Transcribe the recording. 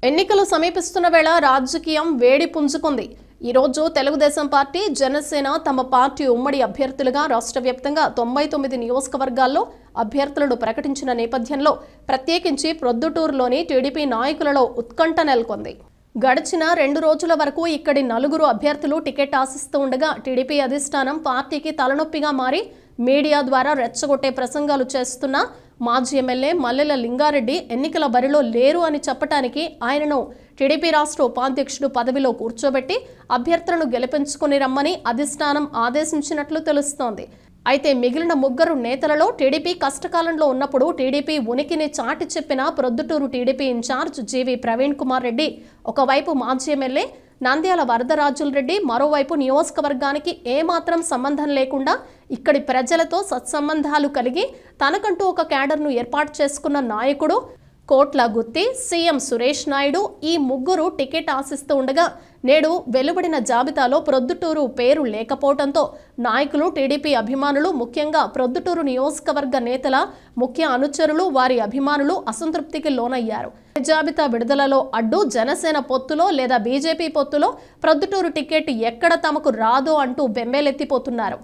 ఎన్నికలు సమీపిస్తున్న వేళ రాజకీయం వేడి పుంజుకుంది. ఈ రోజు తెలుగుదేశం పార్టీ, జనసేన తమ పార్టీ ఉమ్మడి అభ్యర్థులుగా రాష్ట్ర వ్యాప్తంగా 99 నియోజకవర్గాల్లో అభ్యర్థులను ప్రకటించిన నేపథ్యంలో ప్రత్యేకించి ప్రొద్దుటూరులోని టీడీపీ నాయకులలో ఉత్కంఠ నెలకొంది. గడిచిన 2 రోజుల వరకు ఇక్కడి 4 అభ్యర్థులు టికెట్ ఆశిస్తూ ఉండగా టీడీపీ అధిష్టానం పార్టీకి తలనొప్పిగా మారి మీడియా ద్వారా రెచ్చగొట్టే ప్రసంగాలు చేస్తున్న మాజీ ఎమ్మెల్యే మల్లెల లింగారెడ్డి ఎన్నికల బరిలో లేరు అని చెప్పడానికి ఆయనను టీడీపీ రాష్ట్ర ఉపాధ్యక్షుడు పదవిలో కూర్చోబెట్టి అభ్యర్థులను గెలిపించుకుని రమ్మని అధిష్టానం ఆదేశించినట్లు తెలుస్తోంది. అయితే మిగిలిన 3 నేతలలో టీడీపీ కష్టకాలంలో ఉన్నప్పుడు టీడీపీ ఉనికిని చాటి చెప్పిన ప్రొద్దుటూరు టీడీపీ ఇన్ఛార్జ్ జీవి ప్రవీణ్ కుమార్ రెడ్డి ఒకవైపు మాజీ ఎమ్మెల్యే నంద్యాల వరదరాజుల రెడ్డి, మరోవైపు నియోజకవర్గానికి ఏమాత్రం సంబంధం లేకుండా ఇక్కడి ప్రజలతో సత్సంబంధాలు కలిగి తనకంటూ ఒక క్యాడర్ను ఏర్పాటు చేసుకున్న నాయకుడు కోట్ల గుత్తి, సీఎం సురేష్ నాయుడు ఈ 3 టికెట్ ఆశిస్తూ ఉండగా నేడు వెలువడిన జాబితాలో ప్రొద్దుటూరు పేరు లేకపోవడంతో నాయకులు, టీడీపీ అభిమానులు, ముఖ్యంగా ప్రొద్దుటూరు నియోజకవర్గ నేతల ముఖ్య అనుచరులు, వారి అభిమానులు అసంతృప్తికి లోనయ్యారు. జాబితా విడుదలలో అడ్డు జనసేన పొత్తులో లేదా బీజేపీ పొత్తులో ప్రొద్దుటూరు టికెట్ ఎక్కడ తమకు రాదో అంటూ బెంబేలెత్తిపోతున్నారు.